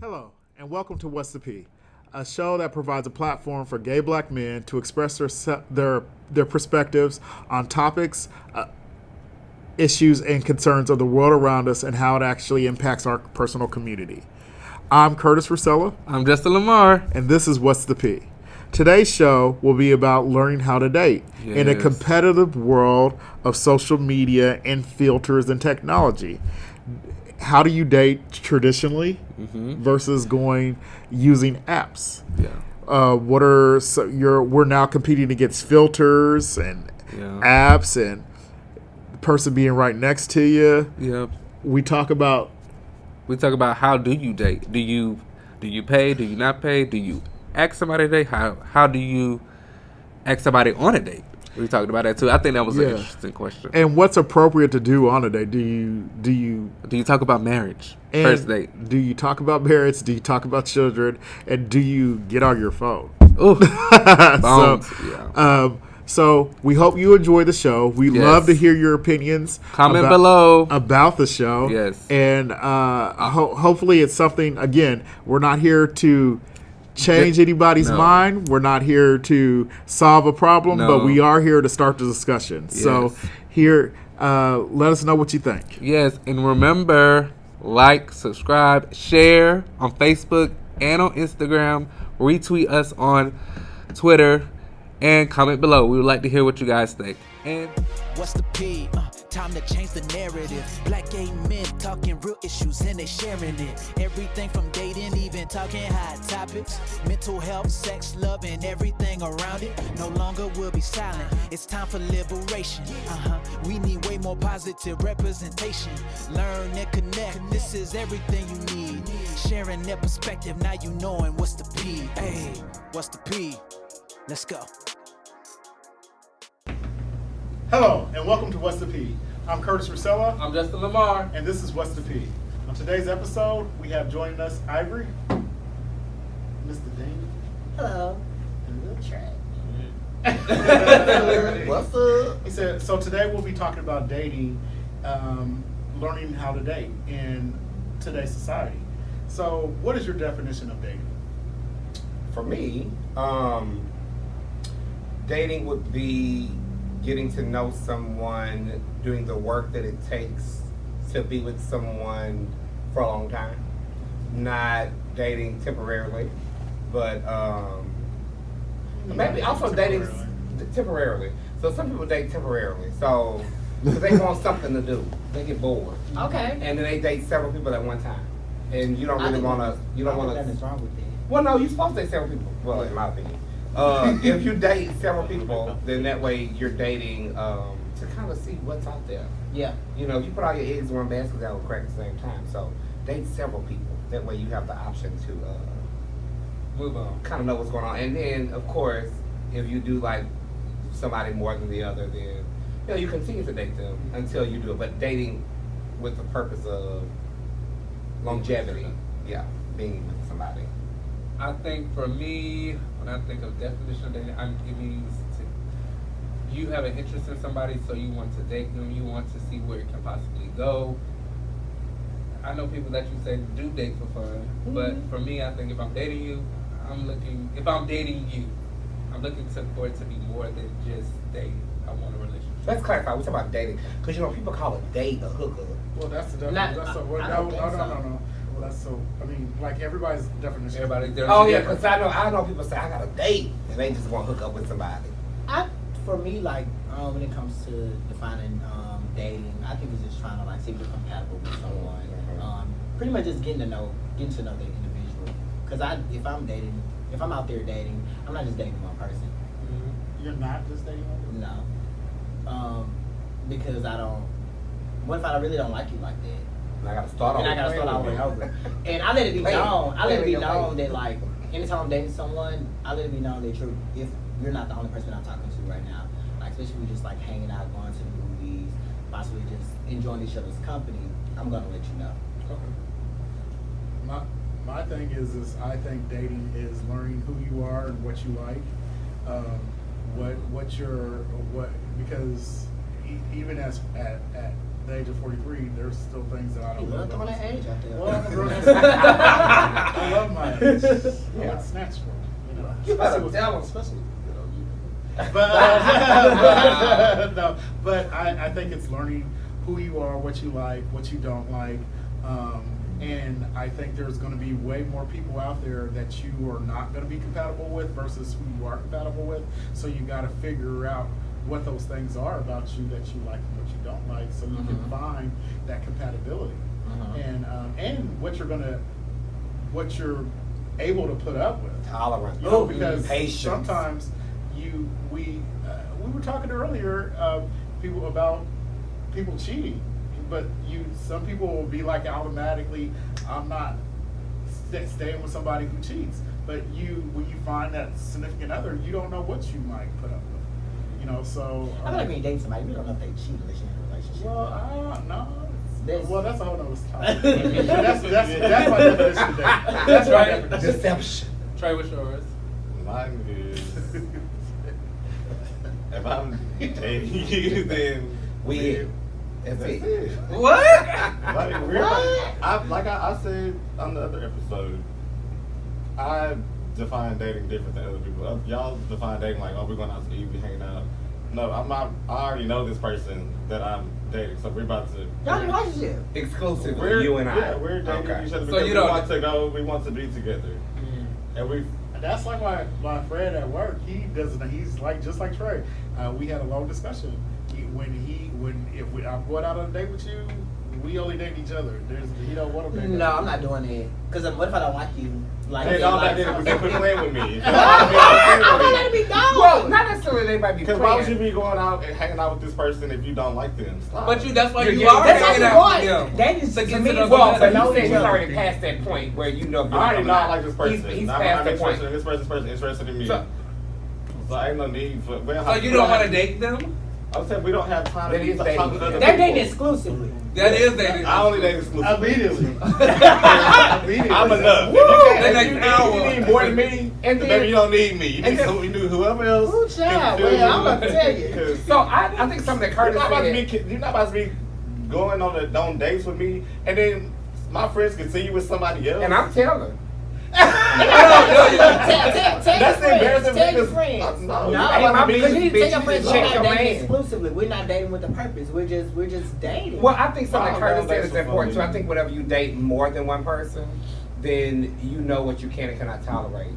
Hello, and welcome to What's the P, a show that provides a platform for gay black men to express their perspectives on topics, issues, and concerns of the world around us and how it actually impacts our personal community. I'm Curtis Rosella. I'm Justin Lamar. And this is What's the P. Today's show will be about learning how to date in a competitive world of social media and filters and technology. How do you date traditionally versus using apps? Yeah. We're now competing against filters and apps and the person being right next to you. Yeah. We talk about how do you date? Do you pay? Do you not pay? Do you ask somebody to date? How do you ask somebody on a date? We talked about that too. I think that was an interesting question. And what's appropriate to do on a date? Do you talk about marriage first date? Do you talk about marriage? Do you talk about children? And do you get on your phone? Oh, So we hope you enjoy the show. We love to hear your opinions. Comment below about the show. Yes, and hopefully it's something. Again, we're not here to change anybody's mind. We're not here to solve a problem, but we are here to start the discussion. Yes. So here, let us know what you think. Yes, and remember, like, subscribe, share on Facebook and on Instagram, retweet us on Twitter, and comment below. We would like to hear what you guys think. And what's the P? Time to change the narrative. Black gay men talking real issues and they sharing it. Everything from dating, even talking hot topics. Mental health, sex, love, and everything around it. No longer will be silent. It's time for liberation. We need way more positive representation. Learn and connect. This is everything you need. Sharing their perspective. Now you knowing what's the P. Hey, what's the P? Let's go. Hello, and welcome to What's the P. I'm Curtis Rosella. I'm Justin Lamar. And this is What's the P. On today's episode, we have joining us Ivory, Mr. Dean. Hello. And Lil Trey. What's up? He said, so today we'll be talking about dating, learning how to date in today's society. So what is your definition of dating? For me, dating would be getting to know someone, doing the work that it takes to be with someone for a long time. Not dating temporarily, but maybe also dating temporarily. So some people date temporarily. So cause they want something to do. They get bored. Okay. And then they date several people at one time. And you don't really want to. You don't want to. Nothing's wrong with that. Well, no, you're supposed to date several people. Well, in my opinion. If you date several people, then that way you're dating to kind of see what's out there. Yeah. You know, you put all your eggs in one basket, that will crack at the same time. So date several people. That way you have the option to move on. Kind of know what's going on. And then, of course, if you do like somebody more than the other, then you continue to date them until you do it. But dating with the purpose of longevity, being with somebody. I think for me, when I think of definition of dating, it means you have an interest in somebody, so you want to date them, you want to see where it can possibly go. I know people that you say do date for fun, but for me, I think if I'm dating you, I'm looking for it to be more than just dating. I want a relationship. Let's clarify. We're talking about dating, because people call a date a hookup. Well, that's the definition. No. That's so. I mean, like everybody's definition. Everybody's different. Oh yeah, because I know people say I got a date and they just want to hook up with somebody. For me, like when it comes to defining dating, I think it's just trying to like see if you're compatible with someone. Pretty much just getting to know the individual. Because if I'm out there dating, I'm not just dating one person. You're not just dating one person? No. Because I don't. What if I really don't like you like that? And I gotta start over and over. And I let it be known. I let it be known that like anytime I'm dating someone, I let it be known that if you're not the only person I'm talking to right now, like especially if we're just like hanging out, going to the movies, possibly just enjoying each other's company, I'm gonna let you know. Okay. My thing is I think dating is learning who you are and what you like, because even at the age of 43, there's still things that I don't know. On that age out there. Well, love my age. Yeah, it's snatched from me. You know, You better tell them. Especially, you know, you. But no, but I think it's learning who you are, what you like, what you don't like, and I think there's going to be way more people out there that you are not going to be compatible with versus who you are compatible with. So you got to figure out what those things are about you that you like and what you don't like, so you can find that compatibility, and what you're able to put up with. Tolerance. You know, because patience. sometimes we were talking earlier about people cheating, but some people will be like automatically, I'm not staying with somebody who cheats. But when you find that significant other, you don't know what you might put up with. You know, so I feel like when you date somebody, you don't know if they cheat unless you're in a relationship. well, I don't know. That's- Well, that's a whole nother topic. that's my definition of dating. That's my Right. definition. Deception. Trey, what's yours? Mine is, if I'm dating you, then We. That's that's it. it. What? Like, like I said on the other episode, I define dating different than other people. Y'all define dating like, oh, we're going out to eat, we hanging out. No, I already know this person that I'm dating, so we're about to. Y'all in a relationship. Exclusively, you and I. Yeah, we're dating Okay. each other So because you we don't- want to go, we want to be together. And That's like my friend at work. He's like just like Trey. We had a long discussion. If I'm going out on a date with you, we only date each other. He don't want to date. No, I'm not doing it. Cause what if I don't like you? Like, Hey, all that did was quit playing with me. I'm gonna let it be gone. Well, not necessarily they might be Because why would you playing. be going out and hanging out with this person if you don't like them? Stop. But that's why You're you getting- are That's hanging how out you with want. him. That is To to get me. to know Well, the but know you said each he's other. already past that point where you know. I already know I like this person. He's I'm past the interested point. in this person interested in me. So- So I ain't no need for. So you don't want to date them? I said we don't have time That to is talk dating. to other They're people. dating exclusively. That is dating. I only date exclusively. Immediately. I'm enough. If Woo! you can't- The if you next hour. need more than me, And then then- maybe you don't need me. You and need then- whoever else. Ooh, can child, fill well, I'm about to tell you. 'Cause So I think something that Curtis you're not about to said. be. You're not about to be going on dates with me, and then my friends can see you with somebody else. And I'm telling. Tell That's your friends. embarrassing Tell your because- friends. No, No, I mean, because you need to tell your bitch, friends you we're check not your dating man. exclusively. We're not dating with a purpose. We're just dating. Well, I think something Wow, Curtis that's said is so important too. funny. I think whenever you date more than one person, then you know what you can and cannot tolerate.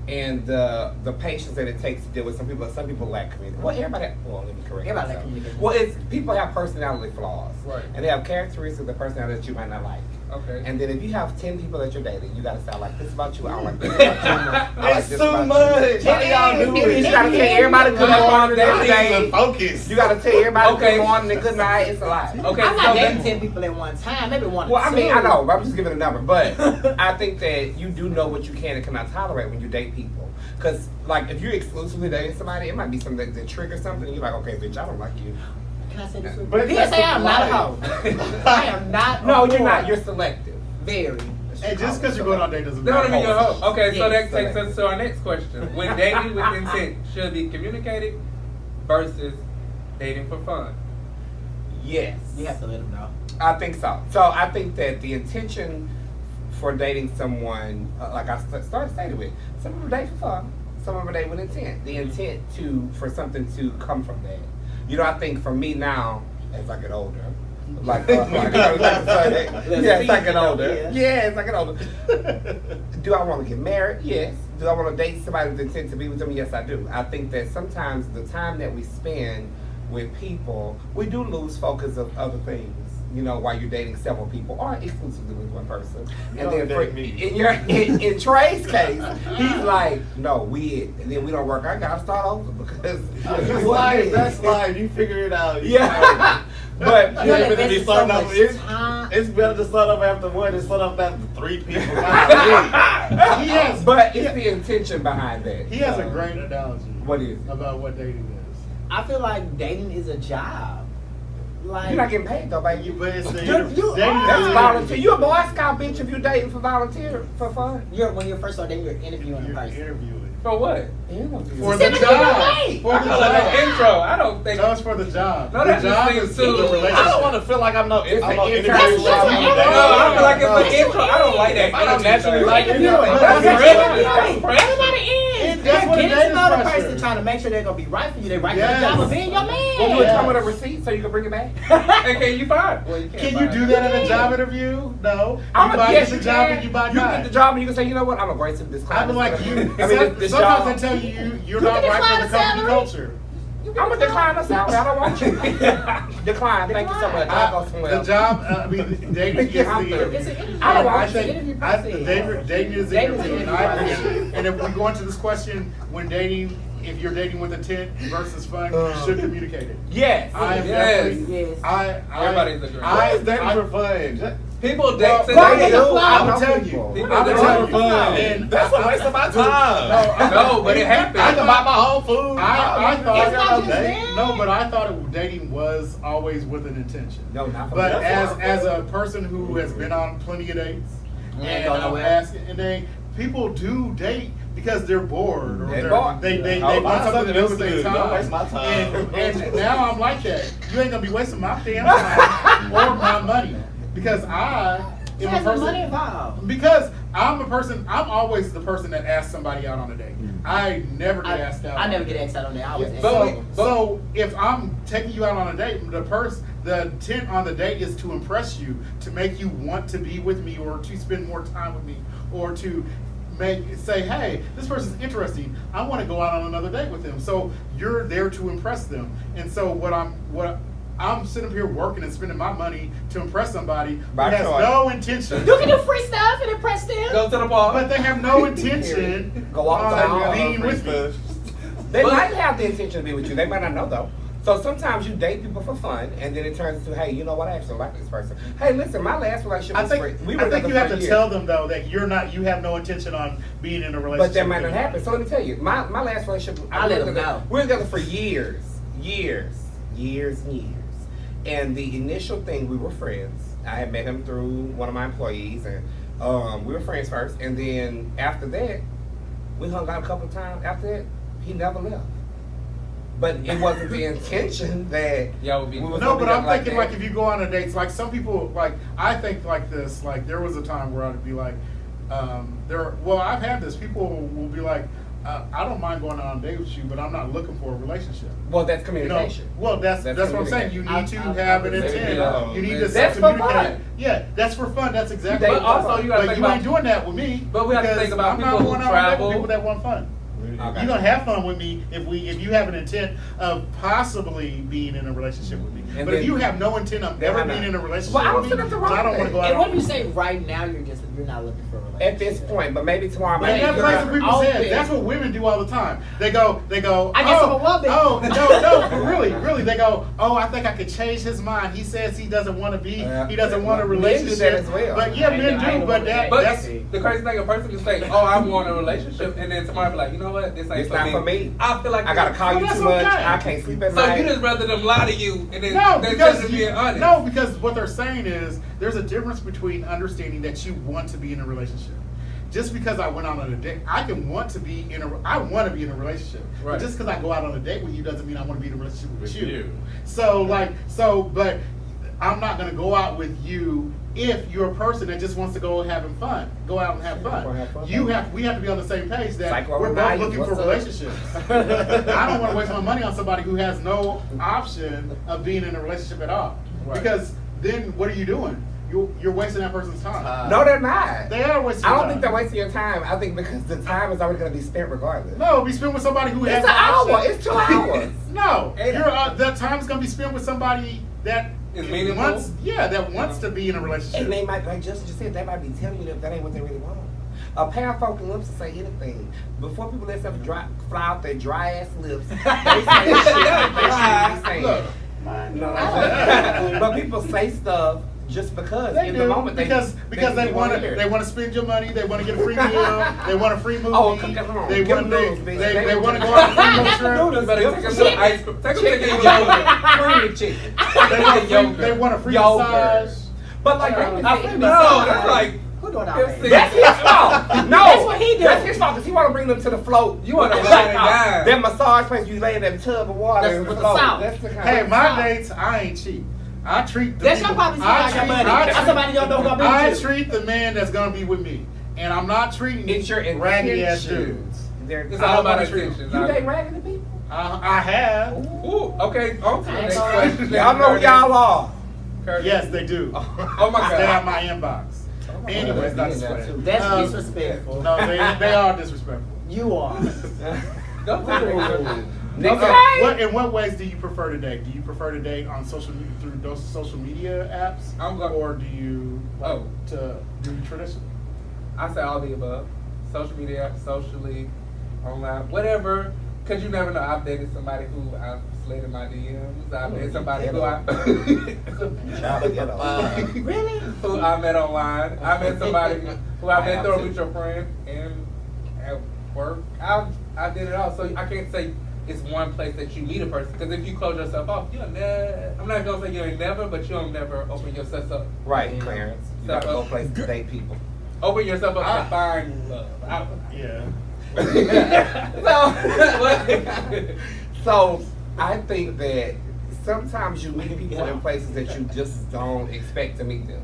And the patience that it takes to deal with some people lack communication. Well, let me correct Everybody lack myself. communication. Well, it's people have personality flaws. Right. And they have characteristics of the personality that you might not like. Okay. And then if you have 10 people that you're dating, you gotta say, I like this about you, I don't like this about you. I like It's this too about much. you. How do y'all do it? You gotta tell everybody good morning every day. Focus. You gotta tell everybody Okay. good morning and good night. It's a lot. Okay. I'm so not dating then- 10 people at one time. Maybe one or Well, I mean, two. I know, but I'm just giving a number. But I think that you do know what you can and cannot tolerate when you date people. Because, like, if you're exclusively dating somebody, it might be something that triggers something. And you're like, okay, bitch, I don't like you. Can I say this? But PSA, that's I'm not a hoe. life. I am not. No, a you're whore. not. You're selective. Very. And just because you're going on a date doesn't That don't mean mean you're a hoe. Okay, so Yes. that takes us to our next question. When dating with intent should be communicated versus dating for fun. Yes. You have to let them know. I think so. So I think that the intention for dating someone, like I stated with, some people date for fun, some people date with intent. The intent for something to come from that. You know, I think for me now, as I get older, as I get older. Yeah, as I get older. Do I want to get married? Yes. Do I want to date somebody with intent to be with them? Yes, I do. I think that sometimes the time that we spend with people, we do lose focus of other things. You know, while you're dating several people or exclusively with one person. You And don't then date me. in Trey's case, he's like, no, we it. And then we don't work. I gotta start over because That's life. You figure it out. Yeah. But You You ain't gonna be invested so starting off. much time. It's better to start off after one than start off after 3 people. God, He has, but it's the intention behind that. he has a So, great analogy. What is it? About what dating is. I feel like dating is a job. Like You're not getting paid though, baby. But it's the You- you dating are. That's is- volunteer. You a Boy Scout bitch if you dating for volunteer for fun. when you're first starting dating, you're interviewing a You're person. interviewing. For what? For the job. For I the call it an job. intro. I don't think. No, it's for the job. No, the that job just is seems to the too- relationship. I don't want to feel like I'm no. It's I'm an an interview. interview. No, I feel like it's an intro. I don't like that. I don't naturally like Interviewing. it. That's That's pressure. interviewing. That's Everybody is. That's what Getting it to know the is, person, pressure. trying to make sure they're gonna be right for you. They're right for Yes. the job of being your man. Well, do it Yeah. come with a receipt so you can bring it back? And can you find? Well, you can't Can buy you it. do that at a job interview? No. I'm You buy yes, the you job can. and you buy You get time. the job and you can say, you know what, I'm abrasive this I client. mean, like you. I mean, this sometimes job. they tell you you're You not can right decline for a the company salary. culture. I'm gonna decline the salary. I don't want you. Decline. Thank you so much. I'll go somewhere The else. job. I mean, dating is Yeah, I'm the through. interview. It's an interview. I don't And want I you. think Interview process. dating is the Dating is interview. the And I interview agree. And if we go into this question, when dating, if you're dating with intent versus fun, you should communicate it. Yes. I am Yes. definitely. Yes. Everybody's agreeing. Why is dating for fun? People date Well, today. they do. I know will tell you. people. People I will do tell it you. for fun. And That's a waste of my time. No, but it happens. I can buy my whole food. I It's thought not just dating, that. no, but I thought dating was always with an intention. No, not for But me. as a person who has been on plenty of dates, and don't know I'm where. asking, and people do date because they're bored or They're bored. they I'll want find something to do something with their else to do. time. Don't waste my time. And now I'm like that. You ain't gonna be wasting my damn time or my money because I am a There's no person. money involved. Because I'm a person, I'm always the person that asks somebody out on a date. I never get asked out. I never get asked out on that. I always Yeah, ask. so if I'm taking you out on a date, the intent on the date is to impress you, to make you want to be with me, or to spend more time with me, or to say, hey, this person's interesting. I want to go out on another date with them. So you're there to impress them. And so what I'm sitting up here working and spending my money to impress somebody who By has choice. no intention. You can do free stuff and impress them. Go to the bar. But they have no intention Go off the on hall. being with me. They But- might have the intention to be with you. They might not know though. So sometimes you date people for fun, and then it turns into, hey, you know what? I actually like this person. Hey, listen, my last relationship I was think great. We were I think together you have for a to year. tell them though that you have no intention on being in a relationship. But that might with not happen. So let me tell you, my last relationship, I let them know. we were together for years. And the initial thing, we were friends. I had met him through one of my employees, and we were friends first. And then after that, we hung out a couple of times. After that, he never left. But it wasn't the intention that Y'all would be. we was No, gonna but be I'm like thinking that. like if you go on a date, like some people like I think like this. Like there was a time where I'd be like, I've had this. People will be like, I don't mind going on a date with you, but I'm not looking for a relationship. Well, that's You know, communication. well, that's what I'm saying. You need to have an intent. You need to That's for communicate. fun. Yeah, that's for fun. That's exactly. But also you gotta but think you about- ain't doing that with me. But we have to because think about I'm not people going who on a date with travel. people that want fun. Okay. You're gonna have fun with me if you have an intent of possibly being in a relationship with me. And But if then- you have no intent of Then ever I'm being not. in a relationship Well, I don't with think me, that's the then I wrong don't want to thing. go out. And what on if you say right now you're not looking for a relationship? At this point, but maybe tomorrow, But maybe that plays in you're people's heads. open. That's what women do all the time. They go. I guess I'm a woman. Oh no, but really, they go. Oh, I think I could change his mind. He says he doesn't want to be. He doesn't want a Men do relationship. that as well. But yeah, men do. But But that's the crazy thing, a person can say, "Oh, I want a relationship," and then tomorrow be like, "You know what? This ain't It's not for me. I feel like I gotta call Well, you that's too much. okay. I can't sleep at So night. you just rather them lie to you, and then no, they're because just being honest. no, because what they're saying is there's a difference between understanding that you want to be in a relationship. Just because I went out on a date, I want to be in a relationship. Right. But just because I go out on a date with you doesn't mean I want to be in a relationship with With you. you. But I'm not gonna go out with you if you're a person that just wants to go having fun. Go out and have Go fun. have fun. We have to be on the same page that Psycho we're both Ryan, looking for what's up? relationships. I don't want to waste my money on somebody who has no option of being in a relationship at all. Right. Because then what are you doing? You're wasting that person's time. No, they're not. They are wasting I don't time. think they're wasting your time. I think because the time is already going to be spent regardless. No, be spent with somebody who has It's an hour. option. It's 2 hours. No, Eight that time's gonna be spent with somebody that Is meaningful? wants to be in a relationship. And they might, like Justin just said, they might be telling you that ain't what they really want. A pair of fucking lips to say anything. Before people let stuff fly out their dry ass lips, they say shit that they shouldn't be saying. Look, No, but people say stuff just because they in do the moment because they want hear to it. spend your money. They want to get a free meal. They want a free movie. Oh, cook at home. They Give want them noodles, bitch. they want to go on a free road trip. You better take them to the ice cream. Take them to the Creamy chicken. They want a free Yogurt. massage. But like, No, that's like Who doing all that? that's his fault. No, That's what he do. That's his focused. He want to bring them to the float. You want to That ride it down. That massage place you lay in that tub of water. That's and with the float. salt. That's the kind Hey, of my dates, I ain't cheap. I treat the That's your people- policy. I got money. That's somebody you don't know who gonna be I with you. treat the man that's gonna be with me, and I'm not treating It's your raggedy ass intentions. dudes. It's I all don't about wanna treat intentions. You date raggedy people? I have. Ooh, okay, on to the next Y'all question. Y'all know who y'all are. Curtis. Yes, they do. Oh my Stay out God. my inbox. God. Anyways, That's that's being that disrespectful. too. That's disrespectful. No, they are disrespectful. You are. Don't do it. Next Okay, in what ways do you prefer to date? Do you prefer to date on social media through those social media apps, or do you like to do traditional? I say all the above. Social media, socially, online, whatever. Cause you never know. I've dated somebody who I've slid in my DMs. I've dated somebody who Really? who I met online. I met somebody who I met through a mutual friend and at work. I did it all. So I can't say it's one place that you meet a person. Because if you close yourself off, you'll never. I'm not gonna say you ain't never, but you'll never open yourself up. Right, Clarence. You gotta go places to date people. Open yourself up to find love. Yeah. So I think that sometimes you meet people in places that you just don't expect to meet them.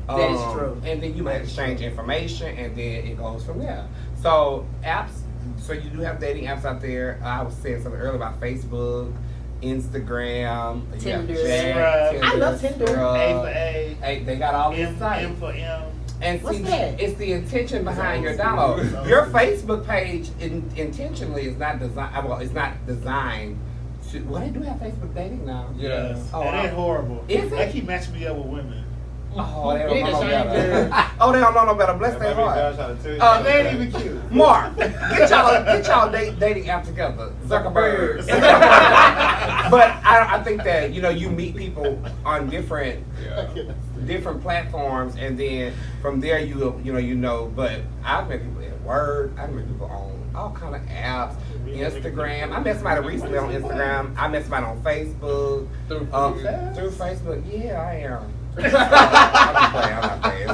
That is true. And then you might exchange information, and then it goes from there. So apps. So you do have dating apps out there. I was saying something earlier about Facebook, Instagram, Tinder. I love Tinder. A for A, Hey, they got all these M sites. for M. And What's see, that? it's the intention behind your download. Your Facebook page intentionally is not designed. Well, it's not designed to. Well, they do have Facebook dating now. Yes. Oh, That wow. ain't horrible. Is it? They keep matching me up with women. Oh, they You don't need know to no change better. Oh, they don't know no better. Bless their heart. They ain't even cute. Mark, get y'all dating app together, Zuckerberg. But I think that you meet people on different platforms, and then from there you know. But I've met people at work. I've met people on all kind of apps, Instagram. I met somebody recently on Instagram. I met somebody on Facebook. Through Facebook. Yeah, I am. I'm not playing.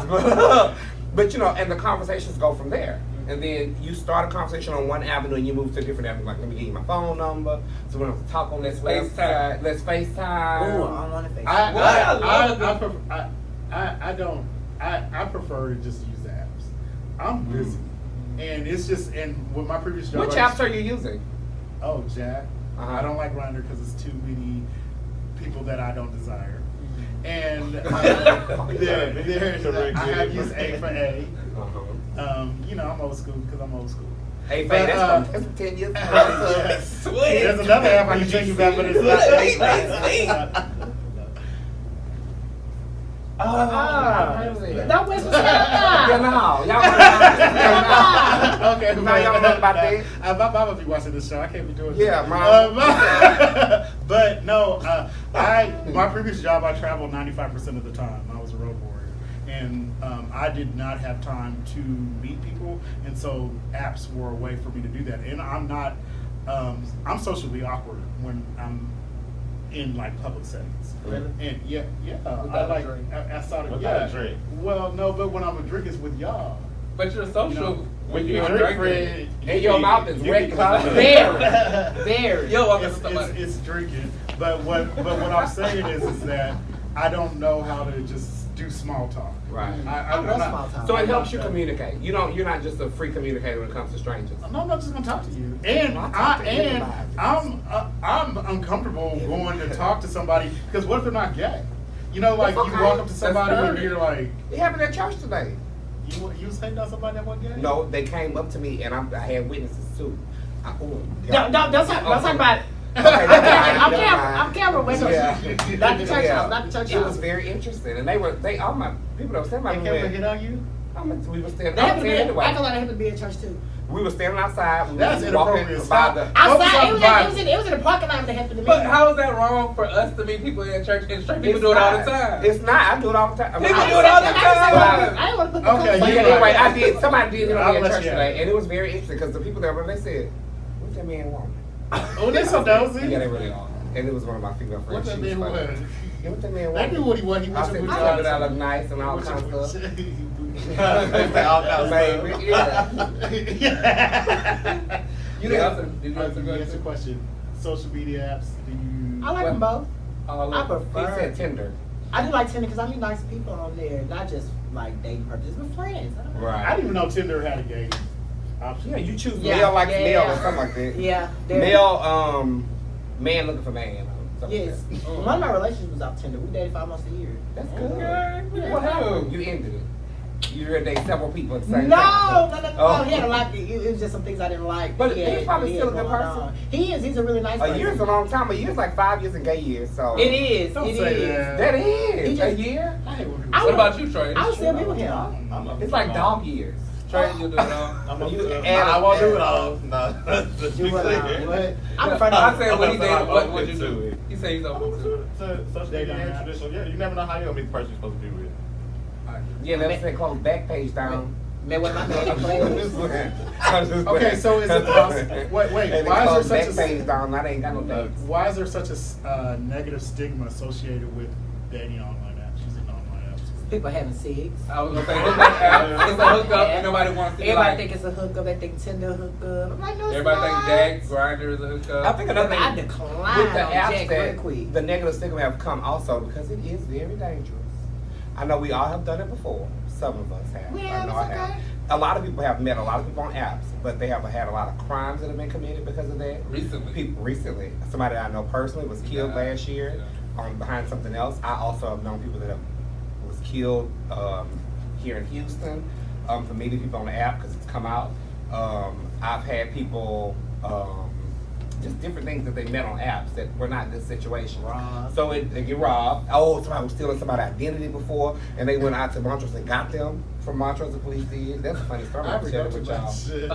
But and the conversations go from there. And then you start a conversation on one avenue and you move to a different avenue. Like, let me give you my phone number. So we don't have to talk on this FaceTime. Let's FaceTime. Ooh, I don't want to FaceTime. I prefer to just use the apps. I'm busy. And it's just, and with my previous job. Which apps are you using? Oh, Jack. Uh-huh. I don't like Grindr because it's too many people that I don't desire. And I have used A for A. I'm old school because I'm old school. Hey, But, that's from 10 years ago. Yes. There's another app I can tell you about, but it's not. Don't waste my time. Okay, Now y'all know about that? My mama be watching this show. I can't be doing Yeah, that. Mom. But no, my previous job, I traveled 95% of the time. I was a road warrior, and I did not have time to meet people, and so apps were a way for me to do that. And I'm not, I'm socially awkward when I'm in like public settings. Really? And yeah, Without a drink. I started. Without a drink. Well, no, but when I'm a drink, it's with y'all. But you're social when you you're drink, drinking. And your mouth is you wet. can call it- Very. Yo, welcome to It's somebody. it's drinking, but what I'm saying is that I don't know how to just do small talk. Right. I love small talk. So it helps you communicate. You're not just a free communicator when it comes to strangers. No, I'm not just gonna talk to you. And I'm uncomfortable going to talk to somebody because what if they're not gay? Like That's you okay. walk up to somebody and That's you're like, It happened at church today. you was hating on somebody that wasn't gay? No, they came up to me and I had witnesses too. Don't talk about it. Okay, I'm camera waiting. Yeah. Not the church house. Not the church It was house. very interesting, and all my people that were standing by They me came to went. hit on you? We were standing. They happen to be. Anyway. I feel like they happen to be in church too. We were standing outside. We That's were walking inappropriate. by Stop. the. Outside, Focus on it was in the parking lot that happened to me. But how is that wrong for us to meet people in church and straight people do it all the time? It's not. I do it all the time. People I do it all the I time. didn't want to put the Okay, But you yeah, right. anyway, I did. Somebody did it on I'll me at let church you today, have it. and it was very interesting because the people that were, they said, "What's that man want?" Oh, they're so nosy. Yeah, they really are. and it was one of my female friends. What that She was man like, was? yeah, what that man That was? knew what he was. He I was said, a you good said that I guy. look nice and all kinds of stuff. All kinds of Baby, yeah. Yeah. You didn't answer. Did you answer You answer good? question. Social media apps. Do you? I like them both. All I of He prefer. said Tinder. I do like Tinder because I meet nice people on there, not just like dating purposes, but friends. I don't know. I didn't even know Tinder had a gay option. Yeah, you choose Yeah, male likes yeah, male yeah. or something like that. Yeah. they're- Male, man looking for man. something like Yes. that. One of my relationships was off Tinder. We dated for almost a year. That's good. Okay. What happened? You ended it. You were dating several people at the same No, time. no. He had a lot. It was just some things I didn't like. But He had- he's probably he still had a good going person. on. He is. He's a really nice person. A year is a long time. A year is like 5 years in gay years. So It is. Don't it say is. that. That He is just- a year. I hate when people I say What would- about you, Trey? I would still be with him. It's like dog years. Trey, you do it all. I won't do it all. No. Just Do be what? clear. What? I'm I afraid of. said when he I'm did, what open would you to do? it. He said he's open to it. So social media and traditional. Yeah, you never know how you're gonna meet the person you're supposed to be with. Yeah, that's that close back page down. Man, what am I I'm doing? just playing. Okay, so is it possible? Wait, And why is there back such a page down? That ain't got no dates. why is there such a negative stigma associated with dating online apps, using online apps? People having sex. I was gonna say hookup app. It's a hookup, and nobody wants to be Everybody like. think it's a hookup. They think Tinder hookup. I'm like, no, it's Everybody not. think Jack Grindr is a hookup. I think another I thing decline with the on apps Jack real that quick. the negative stigma have come also because it is very dangerous. I know we all have done it before. Some of us have. Yeah, I know it's I have. okay. A lot of people have met a lot of people on apps, but they have had a lot of crimes that have been committed because of that. Recently, somebody I know personally was killed Yeah. last year behind something else. I also have known people that was killed here in Houston from meeting people on the app because it's come out. I've had people just different things that they met on apps that were not this situation. Robbed. So they get robbed. Oh, somebody was stealing somebody's identity before, and they went out to Montrose and got them from Montrose. The police did. That's a funny story. I I'm sharing with y'all. Shit.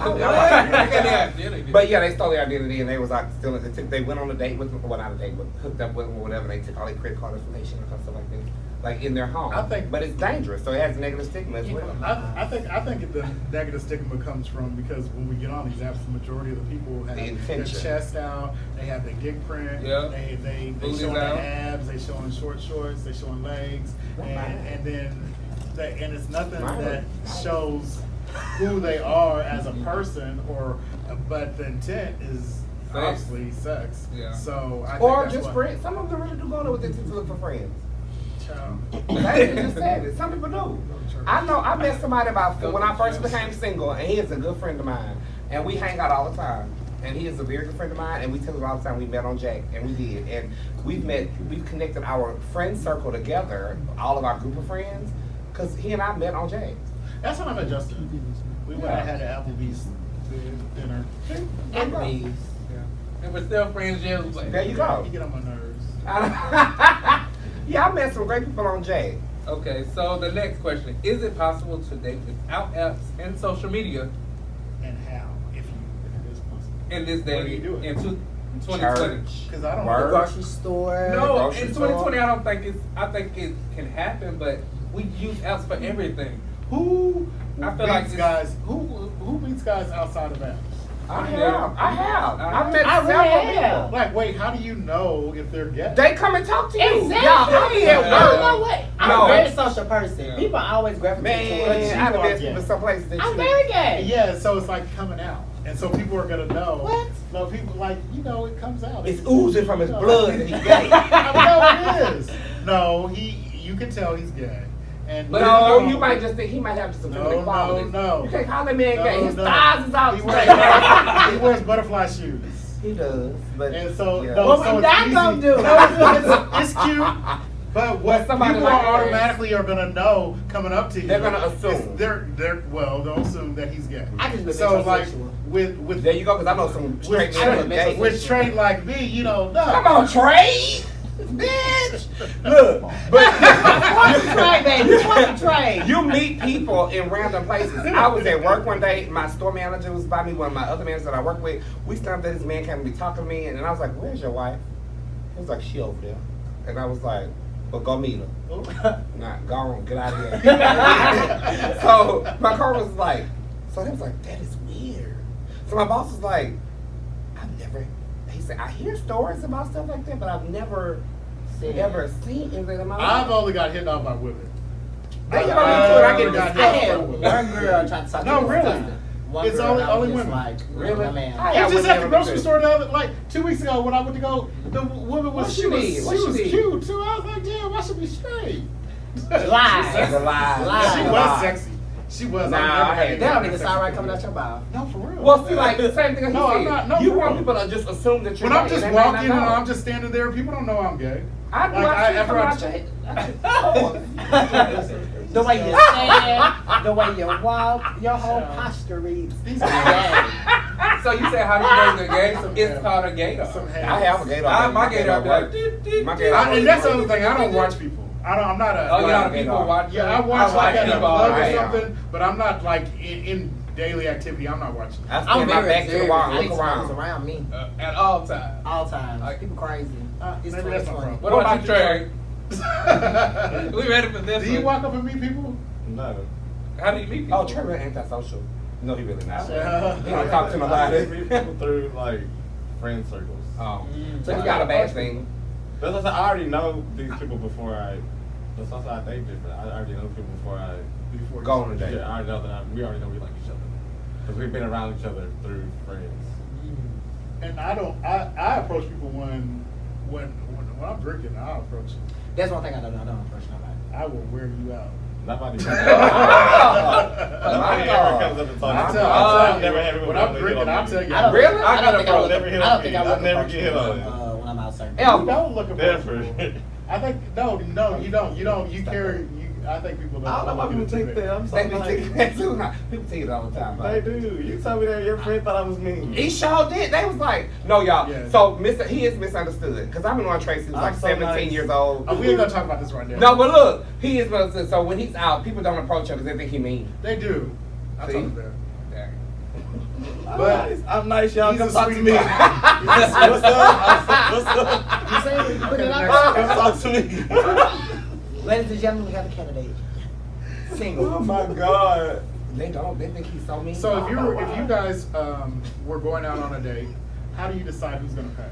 But yeah, they stole their identity and they was like stealing. They went on a date with them, well not a date, but hooked up with them or whatever. They took all their credit card information and stuff like this, like in their home. I think- but it's dangerous, so it has a negative stigma as well. I think the negative stigma comes from because when we get on these apps, the majority of the people have The their intention. chest out, they have their dick print, Yeah. they Booties showing out. their abs, they showing short shorts, they showing legs, and then and it's nothing that shows who they are as a person, but the intent is obviously sex. Yeah. So I think Or that's just what- friends. Some of them really do go there with this to look for friends. Child. I just said it. Some people do. I know. I met somebody when I first became single, and he is a good friend of mine, and we hang out all the time. And he is a very good friend of mine, and we tell him all the time we met on Jack, and we did. And we've connected our friend circle together, all of our group of friends, because he and I met on Jack. That's when I met Justin. We went and had an Applebee's dinner. Applebee's. Yeah. And we're still friends, yeah. Like, There you go. You get on my nerves. Yeah, I met some great people on Jack. Okay, so the next question: is it possible to date without apps and social media And how, if it is possible. in this day What do you do? in 2020? Church. Because I don't Word. Grocery store. No, Grocery in store. 2020, I don't think it's. I think it can happen, but we use apps for everything. Who? I feel like meets it's- guys who meets guys outside of apps? I have. I met I really several have. people. Like, wait, how do you know if they're gay? They come and talk to you. Exactly. Yeah, I be at Yeah. work. No way. I'm No. a very social person. Yeah. People always gravitate towards Man, you. I've are been gay. to some places that I'm you. very gay. Yeah, so it's like coming out, and so people are gonna know. What? No, people like it comes out. It's oozing from his you know, blood that he's gay. I know it is. No, you can tell he's gay. And No, you might just think he might have some No, feminine qualities. no. You can't call that man gay. His No. thighs is out He straight. he wears butterfly shoes. He does, but And so, yeah. no, What so we it's not easy. gonna do? No, it's cute. But what somebody people like are that. automatically are gonna know coming up to you. They're gonna is assume. They'll assume that he's gay. I can be So like metrosexual. with There you go, because I know some straight with men who are Trey, gay. with Trey like me, no. Come on, Trey! Bitch! Look, What's the trade, baby? What's the trade? you meet people in random places. I was at work one day, my store manager was by me, one of my other managers that I work with. We stopped there, this man came to be talking to me, and then I was like, where's your wife? He was like, she over there. And I was like, well, go meet her. Nah, go on, get out of here. So my car was like, so they was like, that is weird. So my boss was like, I've never he said, I hear stories about stuff like that, but I've never ever seen anything in my life. I've only got hit off by women. They get on me too, and I get got disgusted. I had one girl try to talk to No, me. really. One It's girl, only- and I was only just women. Like, Really? my man. I It got was just at the women grocery too. store the other, like 2 weeks ago when I went to go. The woman was What she she was need? she What she was need? cute too. I was like, damn, I should be straight. Lies. That's a lie. Lies. She was sexy. She was. Nah, I've never I had had That don't a even sexy sound right woman. coming out your mouth. No, for real. Well, see, like the same thing as No, you I'm said. not- no, you for want real. people to just assume that you're When I'm gay, just and they may walking not and know. I'm just standing there, people don't know I'm gay. I Like, watch it after come I- out your head. Oh. The way you stand, the way you walk, your whole posture reads. These gay. So you said how do you know they're gay? It's called a gaydar. Some I have a gaydar. My gaydar be like, My "Deep, deep, gaydar. And that's the other thing. I don't watch people. I'm not a. Oh, you know Yeah, people gaydar. watch. Yeah, I watch like at a people. club or I am. something, but I'm not like in daily activity. I'm not watching. I I'm stand my very back to the observant. wall, I need look somebody who's around. around me At all times. all times. Like- People crazy. It's Maybe that's my 2020. problem. What about you, Trey? Do We ready for this? you one? walk up and meet people? No. How do you meet people? Oh, Trey really antisocial. No, he really not. Yeah. He don't talk to I nobody. meet people through like friend circles. Oh, so you got a bad thing. That's what I said, I already know these people before I. That's why I date different. I already know people before I. Before Go on a date. Yeah, I already know that we already know we like each other because we've been around each other through friends. And I don't. I approach people when I'm drinking. I'll approach you. That's one thing I don't approach nobody. I will wear you out. Nobody. My Nobody ever God. comes up and talks I'll to me. tell I've you. never had people When come I'm to drinking, get on I'll me. tell you. I don't, Really? I don't think I would. Never hit I on don't think me. I would I've never approach get hit people, on it. when I'm out serving. Yeah. You don't look Never. I think no, you don't. You carry. I think people don't. I don't know why people think that. I'm They so be like, thinking that too. Now, people tell you that all the time. they do. You told me that your friend thought I was mean. He sure did. They was like, no, y'all. Yeah. So he is misunderstood because I've been on Tracy. He was I'm like so 17 nice. years old. We ain't gonna talk about this right now. No, but look, he is misunderstood. So when he's out, people don't approach him because they think he mean. They do. I See? told them that. I'm But- nice. I'm nice, y'all. He's Come a talk to sweet me. guy. What's up? What's up? You say you put it Okay, out Come talk to me. there? Ladies and gentlemen, we have a candidate. Single. Oh my God. They don't. They think he's so mean. So if you guys were going out on a date, how do you decide who's gonna pay?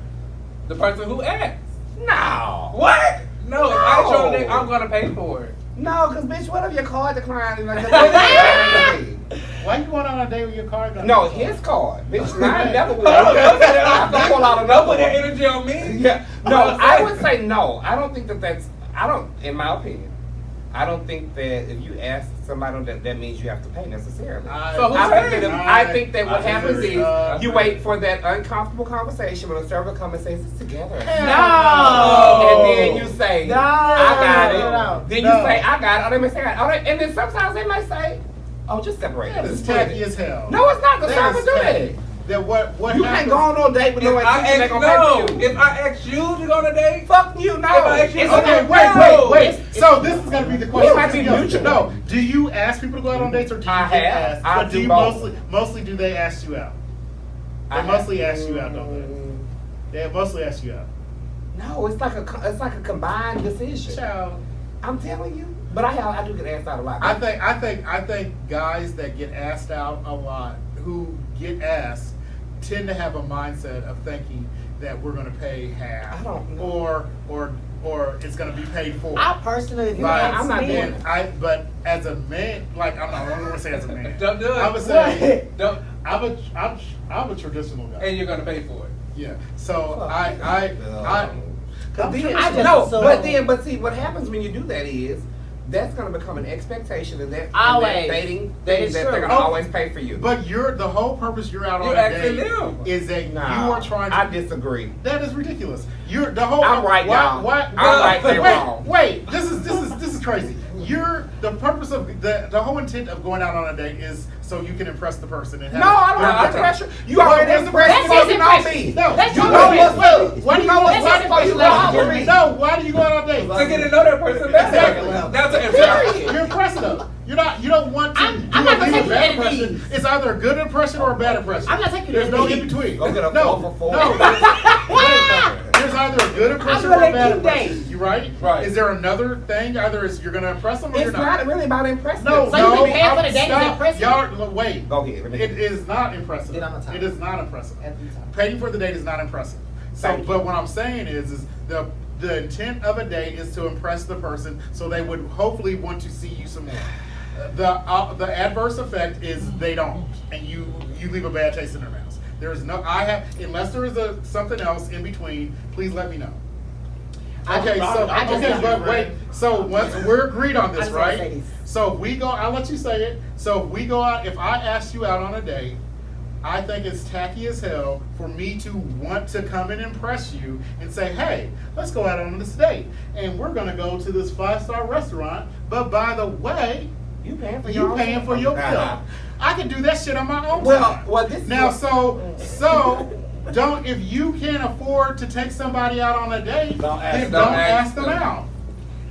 The person who asked. No. What? No, if I show No. a date, I'm gonna pay for it. No, because bitch, what if your card declined? Like, Why you going on a date with your card? no, his card. Bitch, mine never will. I'm gonna pull out Don't another put that one. energy on me. Yeah. No, I would say no. I don't think that's. I don't. In my opinion, I don't think that if you ask somebody that means you have to pay necessarily. So who's paying? I think that what I happens agree. is you wait for that uncomfortable conversation when a server comes and says it's together. No. And then you say, No. I got it. No. Then No. you say, I got it. Or they may say, I got it. And then sometimes they may say, oh, just separate That it. is Split tacky it. as hell. No, it's not. The That server is do tacky. that. That what You happens, can't go on no date with no If I intention they ask, gonna no, pay for you. if I ask you to go on a date, Fuck you, no. If I ask you- It's Okay, No. wait. So this is gonna be the question. might be mutual. No, do you ask people to go out on dates or do you I get have. asked? I But do you both. mostly do they ask you out? They mostly ask you out, don't they? They mostly ask you out. No, it's like a combined decision. Child. I'm telling you. But I do get asked out a lot. I think guys that get asked out a lot, who get asked, tend to have a mindset of thinking that we're going to pay half, I don't know. or it's going to be paid for. I personally, if you Like, ask I'm not me, doing it. But as a man, like I'm going to say as a man. Don't do it. I would say don't, I'm a traditional guy. and you're gonna pay for it. Yeah. So I But see, what happens when you do that is that's gonna become an expectation and that Always. dating That thing is that they're true. gonna Oh, always pay for you. But the whole purpose you're out on You're a asking date them. is that Nah, you are trying to. I disagree. That is ridiculous. You're the whole. I'm right, y'all. I'm right, they wait, wrong. Wait, this is crazy. The purpose of the whole intent of going out on a date is so you can impress the person and have. No, I don't No, have I to don't. pressure. You already That's impressed his me. You know impression. me. No, That's you your know impression. what? Why do you You know go? what's Why supposed do to you happen go? to me? No, why do you go out on dates? To get to know that person better. Exactly. That's an Period. You're impressing them. You don't want to I'm do not a gonna leave take a bad you to impression. NFTs. It's either a good impression or a bad impression. I'm not taking you to There's no NFTs. in between. Go get a no, 4 for 4. No, there's either a good impression I'm or a gonna bad keep impression. dating. You right? Right. Is there another thing? Either is you're gonna impress them or It's you're not really about impressing. No, So you no. can pay for the date to Stop. impress you? Y'all, wait. Go ahead. Let me It is not impressive. Then I'm gonna talk. It is not impressive. At the time. Paying for the date is not impressive. So, Thank you. but what I'm saying is the intent of a date is to impress the person, so they would hopefully want to see you some more. The adverse effect is they don't, and you leave a bad taste in their mouths. There is no unless there is something else in between. Please let me know. Okay, but wait. So once we're agreed on I this, just wanna say right? this. So if we go, I'll let you say it. So if we go out, if I ask you out on a date, I think it's tacky as hell for me to want to come and impress you and say, hey, let's go out on this date. And we're going to go to this 5-star restaurant. But by the way, You paying for you paying for your bill. I can do that shit on my own time. Well, this is Now, what- so don't, if you can't afford to take somebody out on a date, Don't ask then them. don't ask them out.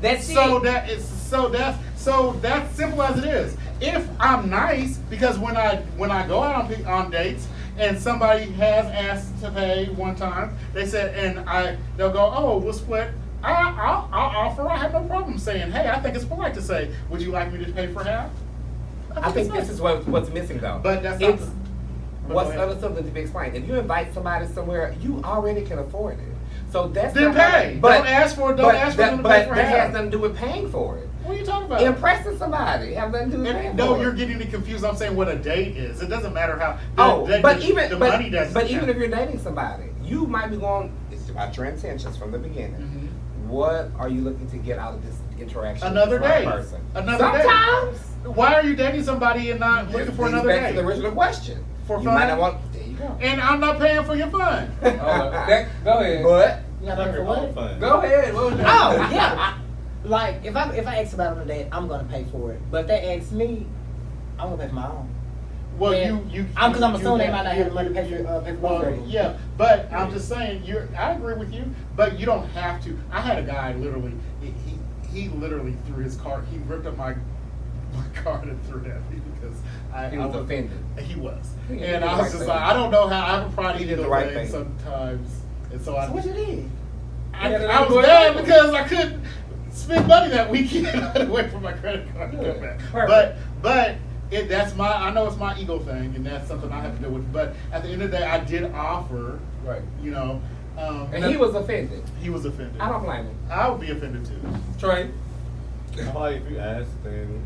That's So it. that's simple as it is. If I'm nice, because when I go out on dates and somebody has asked to pay one time, they said, and they'll go, oh, we'll split. I'll offer. I have no problem saying, hey, I think it's polite to say, would you like me to pay for half? I think it's this is what's missing though. But that's not it's the- but what's go ahead. other something to be explained. If you invite somebody somewhere, you already can afford it. So that's Then not pay. Don't ask for them to pay for that has half. nothing to do with paying for it. What are you talking about? Impressing somebody have nothing to do with paying No, for you're it. getting me confused. I'm saying what a date is. It doesn't matter how. But money doesn't. But even count. if you're dating somebody, you might be going. It's about your intentions from the beginning. Mhm. What are you looking to get out of this interaction? Another with this date. person? Another date. Sometimes. Why are you dating somebody and not looking for Brings another back to date? the original question. For you fun? might not want. There you go. And I'm not paying for your fun. Go ahead. But You got to for what? Fun. Go ahead. What was that? Oh yeah. Like if I ask somebody on a date, I'm gonna pay for it. But if they ask me, I'm gonna pay for my own. Well, Yeah. you. I'm you- assuming they you- might not have the money to pay for Well, both of them. yeah, but I'm just saying. I agree with you, but you don't have to. I had a guy literally. He literally threw his card. He ripped up my card and threw it at me because He was offended. He was, He did and the I right was just thing. like, I don't know how. I have a pride He ego did the right thing thing. sometimes, and so So what you did? I was mad because I couldn't spend money that weekend. I had to wait for my credit card to come back. Perfect. But that's my. I know it's my ego thing, and that's something I have to deal with. But at the end of the day, I did offer. Right. You know, and he was offended. he was offended. I don't blame him. I would be offended too. Trey. I feel like if you ask, then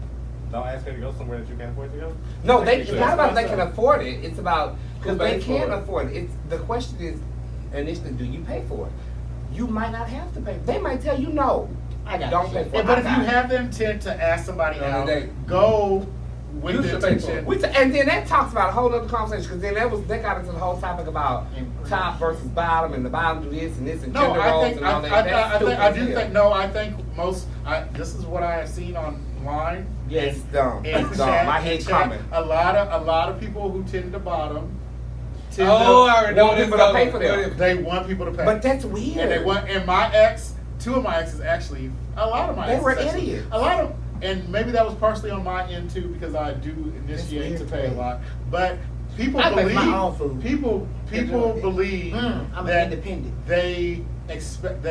don't ask her to go somewhere that you can't afford to go. No, Like it's you not said. about they can afford it. It's about because Who they pays for can't it? afford it. It's the question is initially, do you pay for it? You might not have to pay. They might tell you no. I got Don't you. pay for Yeah, it. but I if got you it. have the intent to ask somebody On a out, date. go with You the should pay for it. intention. And then that talks about a whole other conversation because then that got into the whole topic about top versus bottom and the bottom do this and this and No, gender I roles think and all that. I That's think stupid I as do hell. think no. I think most. This is what I have seen online. Yeah, it's dumb. in It's dumb. chat- My in head's chat, coming. A lot of people who tend to bottom. Tend Oh, I to, already know want this people to is pay for over. them. they want people to pay. But that's weird. And they want. And my ex, two of my exes actually, a lot of my They exes were actually, idiots. a lot of, and maybe that was partially on my end too because I do initiate to weird, pay a man. lot. But people I pay for believe my own food. people believe I'm that independent. they expect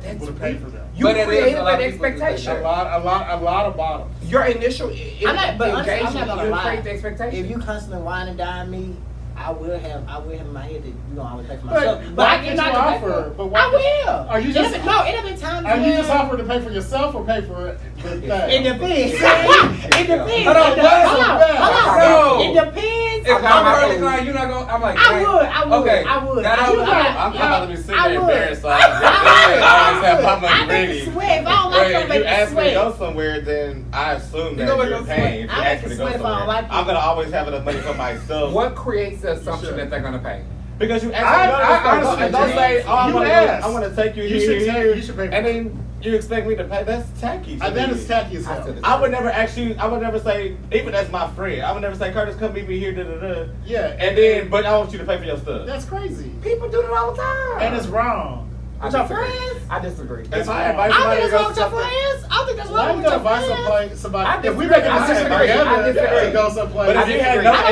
people to pay for them. You But it is created a lot that of people that do expectation. A lot of bottoms. Your initial I'm not, but honestly, I'm engagement, not gonna you lie. create the expectation. If you constantly whine and dine me, I will have in my head that you don't always pay for But myself. why I can't cannot you pay offer? for But it. why I will. Are you just- It have been times Are you where- just offering to pay for yourself or pay for the thing? It depends. It depends. Hold on, It what? hold on. No. It depends. If Okay, I'm I'm early not- client, you're not going. I'm like, I dang. would. Okay. I would. That I I would. would. I'm about to be sitting I there would. embarrassed, so I always have my money I make ready. you sweat. If I don't like Wait, something, if make you you ask me to sweat. go somewhere, then I assume that You gonna you're go paying. If sweat. you I ask me to go make you sweat if I don't somewhere, like it. I'm gonna always have enough money for myself. What creates the assumption Sure. that they're gonna pay? Because you ask I me to go to the store, honestly, and don't say, James, "Oh, I you want asked. to take you You here, should here, you should pay for and it. then you expect me to pay. That's tacky. to That me. is tacky as hell. I would never ask you. I would never say, even as my friend, I would never say, "Curtis, come meet me here." Da da da. Yeah, And then, but I want you to pay for your stuff. that's crazy, People do that all the time. and it's wrong. With your friends? I disagree. If I invite I somebody think to that's wrong go with your something, friends. I think that's Why wrong you with gonna your invite friends. somebody? If we disagree. make a I decision disagree. together I disagree. to go someplace, but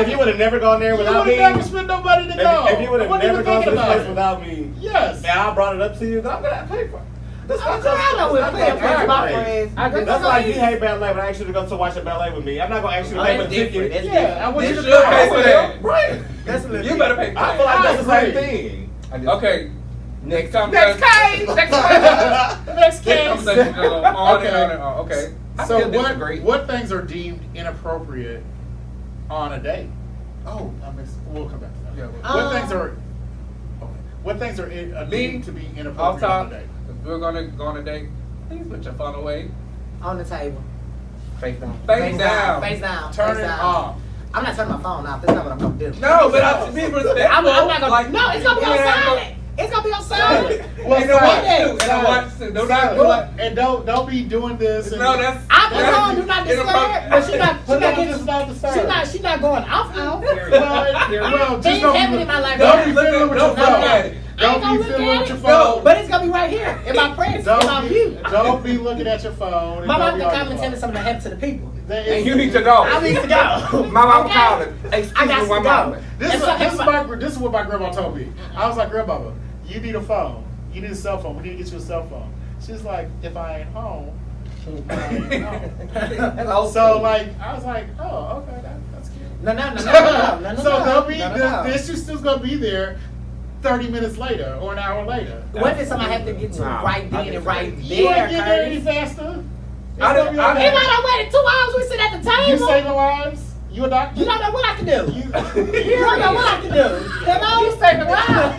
if you would have never gone there you without would me, have never spent nobody to go. if you would I have wasn't never even gone to thinking this about place it. without me, Yes. and I brought it up to you, I'm gonna pay for it. That's I'm not with paying for my friends. That's like you hate ballet, but I asked you to go to watch a ballet with me. I'm not gonna ask you to Oh, pay for that's the different. ticket. That's Yeah, I want They you to should pay for go. that. Right. That's a little You better pay for I that. feel like that's the same agree. thing. Okay. Next time. Next case. Next case. Next This conversation go on and Okay. on and on. Okay. I So still disagree. what things are deemed inappropriate on a date? Oh, we'll come back to that. Yeah, What things are? Okay. What things are deemed to be Off inappropriate top, on a date? if we're gonna go on a date, please put your phone away. On the table. Face down. Face down. Face down. Turn face it down. off. I'm not turning my phone off. That's not what I'm gonna do. No, but I have to be respectful. I'm not gonna. Like, No, it's gonna be you on have to- silent. It's gonna be on silent. Well, And I watch silent. too. And I watch too. Don't not do Silent. it. And don't be doing this. No, that's. I'm that's going do not disturb, but she not But getting. just not disturb. She not going off. Well, just Things don't happen be, in my life. don't be Look at- fiddling with your don't look at it. phone. I ain't Don't gonna be look fiddling at with your it. phone. But it's gonna be right here in my presence, in my view. Don't be looking at your phone. and My don't mom be can on come your and tell me phone. something that happened to the people. That And is- you need to go. I need to go. My mom Okay? called it. I Excuse got me to one go. moment. This And is so this is what my grandma told me. I was like, Grandmama, you need a phone. You need a cell phone. We need to get you a cell phone. She's like, if I ain't home, I ain't home. That's old So school. like, I was like, oh, okay, that's cute. No. So they'll be No. the issue's still gonna be there 30 minutes later or an hour later. What if somebody have to get to Nah, right I then and disagree. right You there, ain't getting there any Curtis? faster. It's I gonna be don't- okay. If I don't wait 2 hours, we sit at the You table. saving lives? You a doctor? You don't know what I can do. You You don't know what I can do. Hello? You saving lives.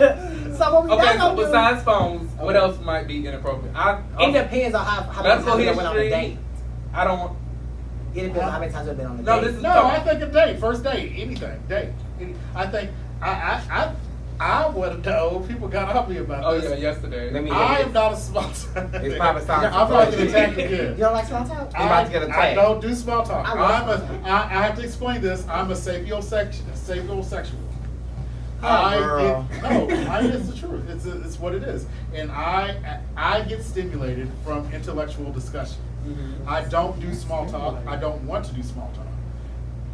So what we Okay, not so gonna do? besides phones, what else might be inappropriate? It depends on how many Medical times we went on a history. date. I don't. It depends on how many times we've been on a No, date. this is- No, I think a date, first date, anything, date. I think I would know. People got on me about Oh this. yeah, yesterday. Let me- I am not a small talk. It's probably time I'm for about to fun. attack You again. don't like small talk? You about to get I attacked. don't do small talk. I love I have to explain this. I'm a sapiosexual. Oh, girl. It's the truth. It's what it is. And I get stimulated from intellectual discussion. Mhm. I don't do small talk. I don't want to do small talk.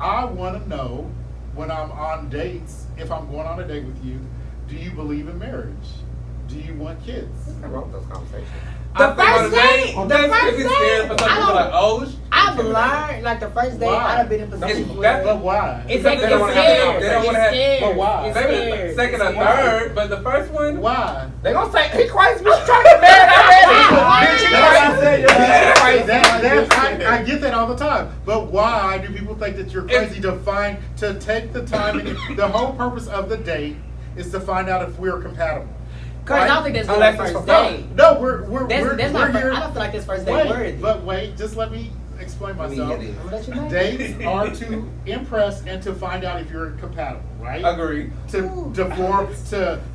I want to know when I'm on dates, if I'm going on a date with you, do you believe in marriage? Do you want kids? I wrote those conversations. The first date, I'm the just first scared for date, some I people like, don't, oh, I've learned, like the first date, Why? I've been in positions That's- But where why? it's Because like they it's don't wanna have a- scared, they don't wanna it's have- scared, But why? it's maybe scared, the second it's or scared. third, but the first one. Why? They gonna say he crazy. We trying to get married already. Bitch, he crazy. That's Crazy. I get that all the time. But why do people think that you're crazy to take the time? And the whole purpose of the date is to find out if we're compatible. Cause I don't think that's Unless the it's first for date. No, we're That's not. here. I don't feel like this first date Wait, worthy. but wait, just let me explain Let me myself. get it. I'm gonna let you know. Dates are to impress and to find out if you're compatible, right? Agreed. To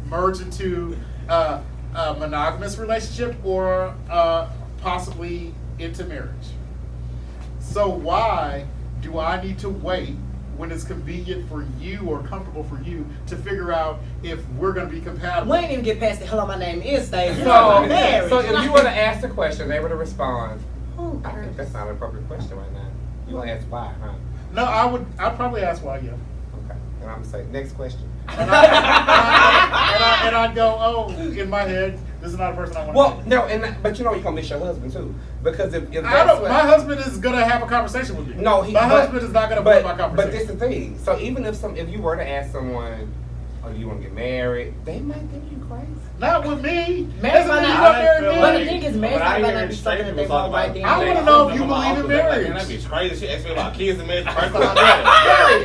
merge into a monogamous relationship or possibly into marriage. So why do I need to wait when it's convenient for you or comfortable for you to figure out if we're going to be compatible? We ain't even get past the hello, my name is stage. So, marriage. so if you would have asked the question, they would have responded. Oh, I think that's not an appropriate question right now. You want to ask why, huh? No, I'd probably ask why, yeah. Okay. And I'm going to say, next question. And I'd go, oh, in my head, this is not a person I want Well, to no, but you know you're going to miss your husband too. Because if I that's don't, what... my husband is going to have a conversation with me. No, my husband is not going to put my But conversation. this is the thing. So even if you were to ask someone, oh, do you want to get married? They might think you crazy. Not with me. Marriage Doesn't might mean you not- want to marry me. But the thing is, marriage When I might hear not be straight something that they people talk want right about then. I wanna dating, know if some you of my believe in uncles, they're like, marriage. Man, that bitch crazy. She asked me about kids and marriage. First time I met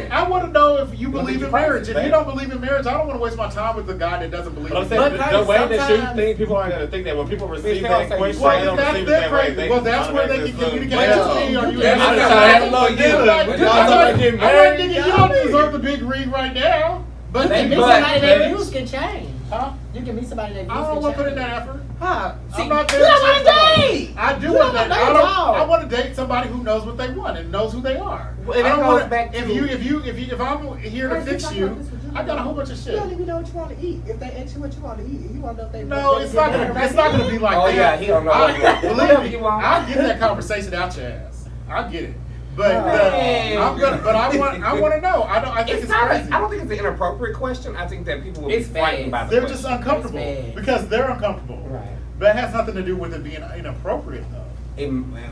her. I want to know if you Well, believe then in you marriage. crazy, If you man. don't believe in marriage, I don't want to waste my time with the guy that doesn't believe But I'm in saying marriage. the way that you sometimes- think, people aren't gonna think that when people receive they don't that say question, you they Well, don't that's receive it their that way. crazy. They Well, that's where they can automatically communicate assume. to me. Are you Yeah, I'm interested? just trying to have a little deal. Like, Y'all talking about getting all right, married? nigga, you don't deserve the big ring right now. But Maybe But- somebody their views can change. Huh? You can meet somebody that I don't want to put in that effort. Huh? See, I'm not you there don't to want to date. date. I do You want to don't date. wanna date. I want to date somebody who knows what they want and knows who they are. Well, and I that don't goes wanna, back if to- if I'm here to Wait, fix talk you, about this with you. I got a whole bunch of shit. You don't even know what you want to eat. If they ask you what you want to eat, you want to know if they. No, it's not gonna be like Oh, that. yeah, he don't know what he wants. Believe Whatever me, you want. I'll get that conversation out your ass. I'll get it. But Man. I'm gonna. But I want to know. I think it's not. crazy. I don't think it's an inappropriate question. I think that people will be It's frightened by bad. the They're question. just uncomfortable It's bad. because they're uncomfortable. Right. But it has nothing to do with it being inappropriate, though.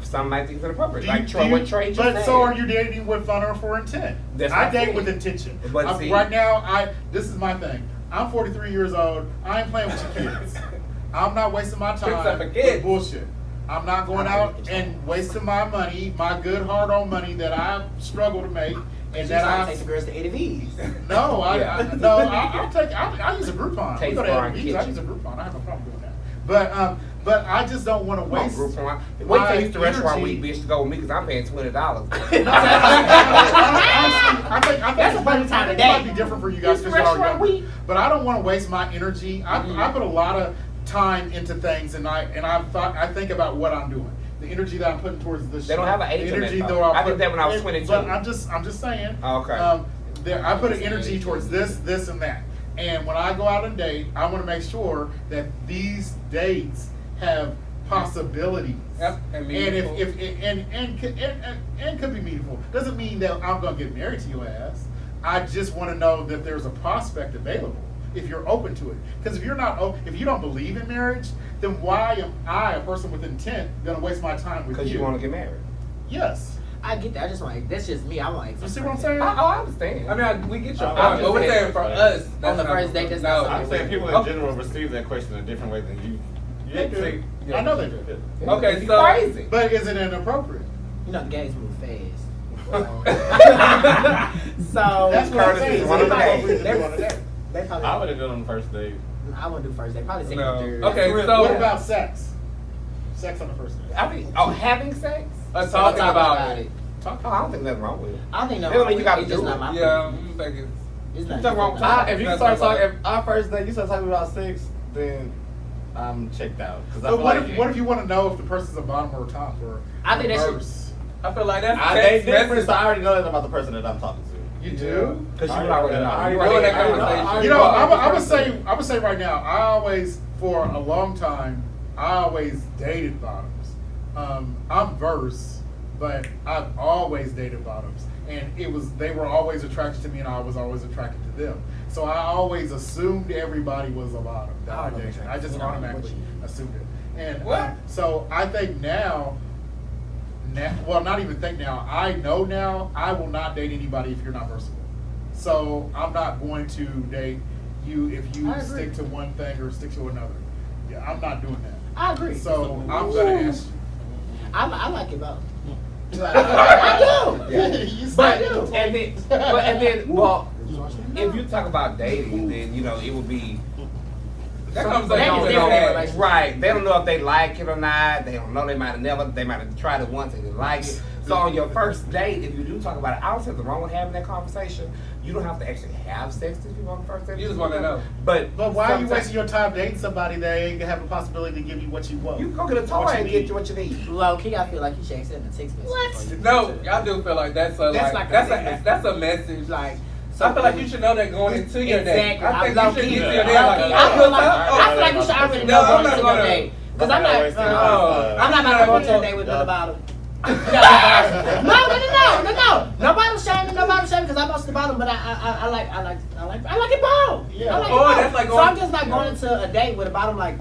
Some might think it's inappropriate. Do you- Like do Troy, you- what Trey just but said. so are you dating with fun or for intent? That's I my date thing. with intention. But see- Right now, this is my thing. I'm 43 years old. I ain't playing with your kids. I'm not wasting my time Except for with kids. bullshit. I'm not going out and wasting my money, my good hard-earned money that I struggle to make, and that I I take the girls to A to V's. no, Yeah. I use a Groupon. We Taste go to bar ABVs, I kitchen. use a Groupon. I have no problem doing that. But I just don't want to Come on, waste. Groupon. Wait my till you the restaurant energy. week, bitch, to go with me because I'm paying $20. Honestly, I think That's a funny time of it might day. be different for you guys It's because y'all are restaurant younger. week. But I don't want to waste my energy. I put a lot of time into things, and I think about what I'm doing. The energy that I'm putting towards this. They don't have an age the on that, energy though. that I did that when I was 22. But I'm just saying. Okay. I put an energy towards this, and that. And when I go out and date, I want to make sure that these dates have possibilities. Yep, and and meaningful. and could be meaningful. Doesn't mean that I'm gonna get married to your ass. I just want to know that there's a prospect available if you're open to it. Because if you're not, if you don't believe in marriage, then why am I, a person with intent, gonna waste my time with you? Because you want to get married. Yes. I get that. I just want. That's just me. I want. You see what I'm saying? I understand. I mean, we get your I'm point, but we're just saying for us, On that's the not- first date, that's no. not something I'm saying people in Okay. general receive that question a different way than you. They do. See, I know they do. Okay, You so- crazy. But is it inappropriate? You know the games move fast. So That's what I'm Curtis saying. is one of the Inappropriate to days. do on a date. they probably. I would have done on the first date. I wouldn't do first date. Probably second, No. third. Okay, What so about sex? Sex on the first date. I mean, having sex? talking about it. Talk Oh, I don't think nothing wrong with it. I don't think no. That don't mean you gotta it's just do not it. my Yeah, preference. I'm thinking. It's not. Nothing wrong with it's If you That's start about talking, it. if our first date, you start talking about sex, then I'm checked out. Because I But feel what like if you want to know if the person's a bottom or a top or I think that should- reverse? I feel like that's I date text different, message. so I already know that about the person that I'm talking to. You do? Because you I already already know. know. You I already already know. know. I already You know, I would Right. say right now, I always, for a long time, I always dated bottoms. I'm verse, but I've always dated bottoms, and they were always attracted to me, and I was always attracted to them. So I always assumed everybody was a bottom that I dated. I just automatically assumed it, and What? so I think now, well, not even think now. I know now I will not date anybody if you're not versatile. So I'm not going to date you if you I agree. stick to one thing or stick to another. Yeah, I'm not doing that. I agree. So I'm gonna ask you. I like it both. I do. Yeah. You But said you. and then, well, if you talk about dating, then it would be. That some- comes they up don't with know- that. right? They don't know if they like it or not. They don't know. They might have tried it once and didn't like it. So on your first date, if you do talk about it, I don't see nothing wrong with having that conversation. You don't have to actually have sex with people on the first date. You just wanna know. But But why are you sometimes- wasting your time dating somebody that ain't gonna have a possibility to give you what you want? You can go get a toy What you and get need. you what you need. Low key, I feel like you should accept the text message. What? No, y'all do feel like that's a That's like like a that's a message. Like, I feel like you should know that going into your day. Exactly. I think I'm you should low-key. get to your day Yeah. like, I oh, feel like what's up? I feel like you should already No, know I'm going not into your gonna- day. Because I'm I'm not not. wasting my time. I'm not about to go to a date with the bottom. No. No bottom shaming, because I'm most the bottom, but I like it both. Yeah. I like Oh, it both. that's like So going- I'm just not going into a date with a bottom like.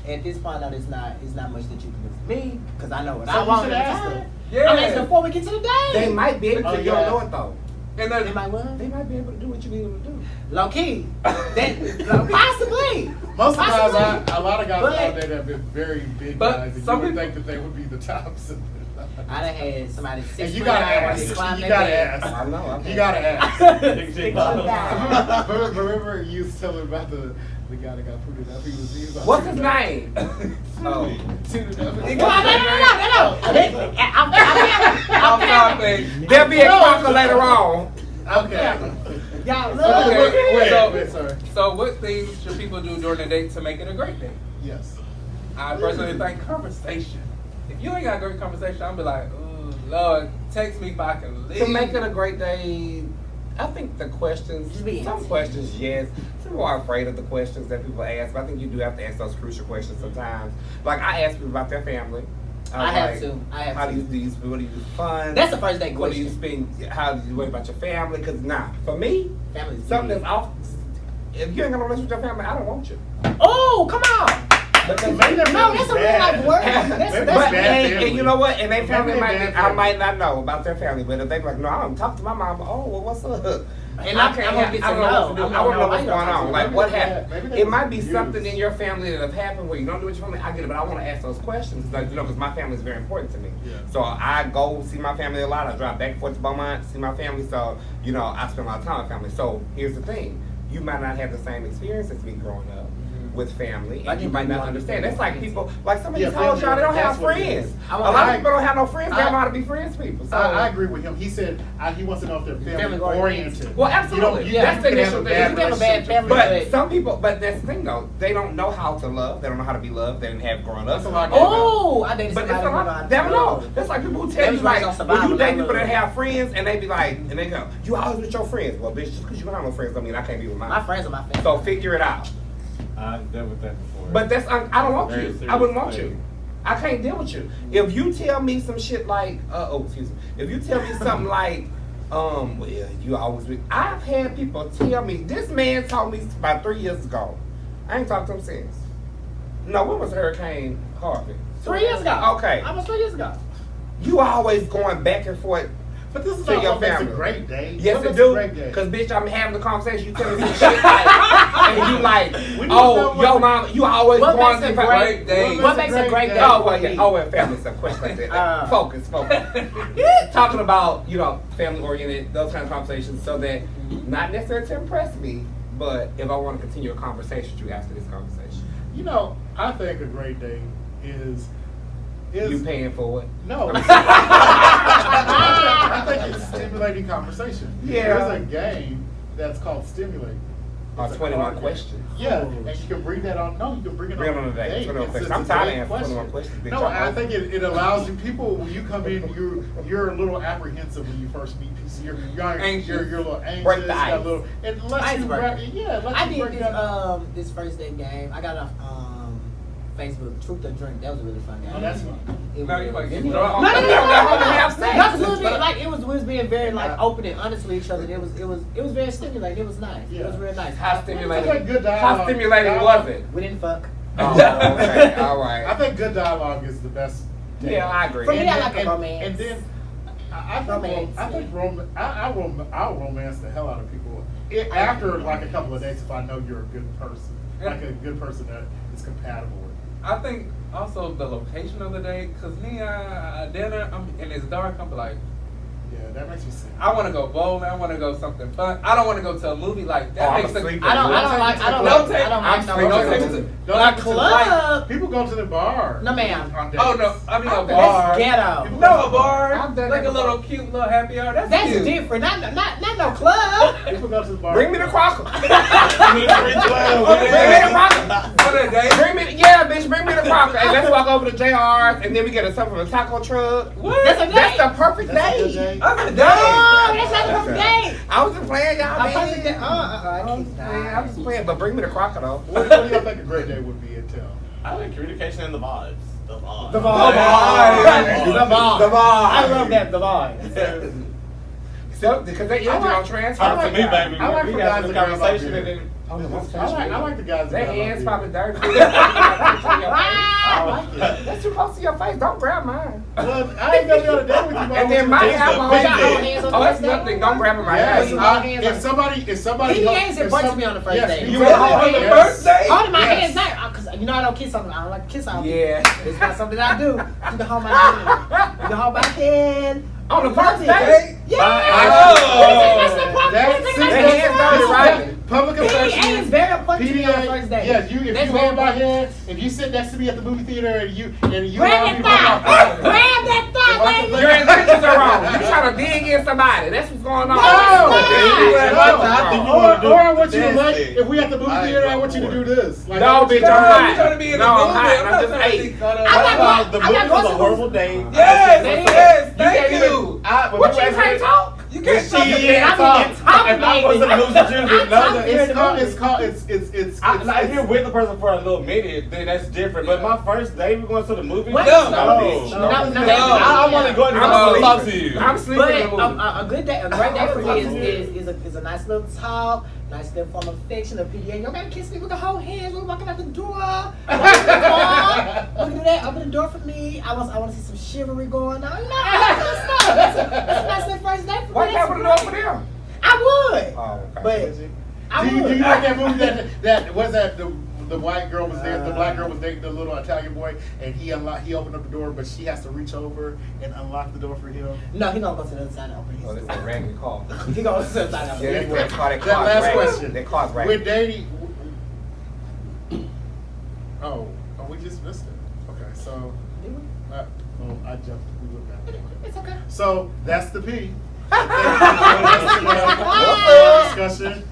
At this point, no, it's not much that you can do for me because I know what So I you want. should at the ask time. them. Yeah. I'm asking before we get to the date. They might be able to. Oh, You don't yeah. know it though. And They then, might what? They might be able to do what you need them to do. Low key. Possibly. Most of the times, Possibly. a lot of guys But- out there that have been very big But guys, and some you would people- think that they would be the tops. I done had somebody 6 And you foot gotta nine when ask. they You climb that gotta bed. ask. I know. You gotta ask. Bye. Remember you was telling about the guy that got put it up. He was on What's Tune his It Up. name? Oh. Tune It Up. He No. off topic. There'll be a cracker later on. Okay. Y'all love it. Wait, sorry. So what things should people do during the date to make it a great date? Yes. I personally think conversation. If you ain't got a great conversation, I'll be like, oh Lord, text me if I can leave. To make it a great day, I think the questions, Just be some answered. questions, yes. Some people are afraid of the questions that people ask, but I think you do have to ask those crucial questions sometimes. Like, I ask people about their family. I have to. How do you do? What do you do fun? That's the first date What do you question. spend? How do you worry about your family? Because for me, Family's something big. that's off. If you ain't gonna relationship with your family, I don't want you. Oh, come on. Maybe No, that's a real life word. That's Maybe But bad and family. you know what? And they family Maybe might bad I family. might not know about their family, but if they be like, no, I don't talk to my mom. Oh, well, what's up? And I'm gonna get to I don't know what to do. know. I want to know why what's you going don't talk on. to Like, Maybe what they- happened? maybe they It might be confused. something in your family that have happened where you don't do it with your family. I get it, but I want to ask those questions, like, because my family is very important to me. Yeah. So I go see my family a lot. I drive back and forth to Beaumont, see my family. So I spend a lot of time with family. So here's the thing: you might not have the same experience as me growing up with family, Like and you you might not want to understand. be That's like friends. people, like some of these Yeah, college y'all, they don't family, have that's what it friends. is. A lot of people don't have no friends. They don't know how to be friends with people. So I agree with him. He said he wants to know if they're family Family oriented. oriented. Well, absolutely. You don't- That's the you can have initial a thing. bad You can have a bad relationship. family, But some people, but that's the thing though, they don't know how to love. They don't know how to be loved. They didn't have growing up. That's a lot. Oh, I dated But somebody it's a who lot. They don't know. That's like people who tell Them you is like on when you survival, date not people that love. have friends and they be like, and they go, you always with your friends. Well, bitch, just because you don't have no friends don't mean I can't be with mine. My friends are my family. So figure it out. I've dealt with that before. But that's I don't want Very you. serious I wouldn't want thing. you. I can't deal with you. If you tell me some shit like, excuse me. If you tell me something like, well, you always be. I've had people tell me, this man told me about 3 years ago. I ain't talked to him since. No, when was Hurricane Harvey? 3 years ago. Okay. Almost 3 years ago. You always going back and forth. But this is To not your what makes a family. great day. Yes, What it makes do. a great day? Cause bitch, I'm having the conversation. You telling me some shit like, and you like, We don't know oh, what yo, the- mom, you always What going makes a to great day? What makes a great day? Oh, well, for yeah. me? Oh, well, family stuff. Question like that. Focus. Talking about, family oriented, those kind of conversations, so that not necessarily to impress me, but if I want to continue a conversation with you after this conversation, I think a great day is you paying for it. no. I think it's stimulating conversation. Yeah. There's a game that's called Stimulate. Or It's a 21 card game. questions. Yeah, and you can bring that on. No, you can bring it Bring it on on the day. date. 21 It's questions. a I'm tired of great answering 21 questions. Bitch, No, I'm I old. think it allows you people when you come in, you're a little apprehensive when you first meet people. You're a little anxious. Break the you got a ice. little, it lets you Icebreaker. wrap, I you did break that. this first date game. I got off Facebook, Truth or Drink. That was a really fun game. Oh, that's fun. It No, was- you like No, get no, drunk. no, You don't have to have sex. No, 'cause we was being, like we was being very like open and honest with each other. It was very stimulating. It was nice. It was Yeah. real nice. How I stimulating? think good How dialogue. stimulating was it? We didn't fuck. Oh, okay. All I right. think good dialogue is the best. date. Yeah, I agree. For me, I then- like a romance. And then I Romance, think I'll romance the hell out of people after like a couple of dates if I know you're a good person, like a good person that is compatible with. I think also the location of the day, cause me, dinner, and it's dark. I'm like, Yeah, that makes me sick. I want to go bowling. I want to go something fun. I don't want to go to a movie like that. Oh, I'm makes the asleep. I don't like I'm no straight Don't take up. it to- Don't Like have to club. people go to the bar. No, ma'am. on dates. Oh no, I mean a That's bar. ghetto. People No, a bar. I've done Like that a little before. cute little happy hour. That's That's cute. different. Not no club. People go to the bar. Bring me the crocker. Bring me Okay. the crocker. For the day. Bring me the crocker. And let's walk over to JR's and then we get a something from the taco truck. What? That's a date. That's the perfect That's a good day. date. That's a No, day. that's not a perfect date. I was just playing, y'all. A man. perfect date. I I'm just playing, but bring me the crocker though. What do y'all think a great day would be? Until I like communication and the vibes. The vibes. The vibe. vibe. The vibe. The vibe. I love that. The vibe. So, because they energy on transfer. I like to me, that. baby. I like We for got guys the to grab my conversation beard. and then. I like the guys. Their that grab my hands beard. probably dirty. I like it. That's too close to your face. Don't grab mine. Well, I ain't gonna be on a date with you. And then my That's hair a won't big got deal. no hands on the first nothing. Don't grab my Yes, hair. if somebody, He ain't said butt to me on the first yes, date. you You will. really on the Yes. first date? Holding my Yes. hands down, cause you know I don't kiss something. I don't like to kiss on. Yeah. It's not something I do. You can hold my hand. You can hold my hand. On the first Love it. date? Yeah. Oh. That's the problem. That- That's see, the Their hands problem. dirty, right? Public PDA affection. is very important to me on the PDA, first date. yes, if That's you very hold my important. hand, if you sit next to me at the movie theater and you Grab and that you thigh. Grab that thigh. Your intentions are wrong. You trying to dig in somebody. That's what's going on. Or I want you to like, if we at the movie theater, I want you to do this. Like, No, bitch, I'm You hot. trying to be in the No, I'm movie. hot. I'm I'm not just trying to eight. think on The movie was a horrible day. Yes, thank you. What you can't talk? You can't She talk can't talk. If I was a loser, you would know that. It's Like, if you're with the person for a little minute, then that's different. But my first day, we going to the movie. What? No, No. I want to go and talk to you. I'm sleeping But in the movie. a good day, a great day for me is a nice little talk, nice little form of affection, a PDA. You don't gotta kiss me with the whole hands. We're walking out the door. We can do that. Open the door for me. I want to see some chivalry going on. You know, all that kind of stuff. That's a nice little first day for me. Why can't I open the door for them? I would. Oh, okay. But I Do would. you like that movie that was that the white girl was there, the black girl was dating the little Italian boy, and he opened up the door, but she has to reach over and unlock the door for him. No, he gonna go to the other side and open his Oh, this is door. a raggedy call. He gonna go to the other side and Yeah, open his door. That last question. They cause With raggedy. dating. Oh, we just missed it. Okay, so. Oh, I jumped. We looked back. It's okay. So that's the P. Discussion.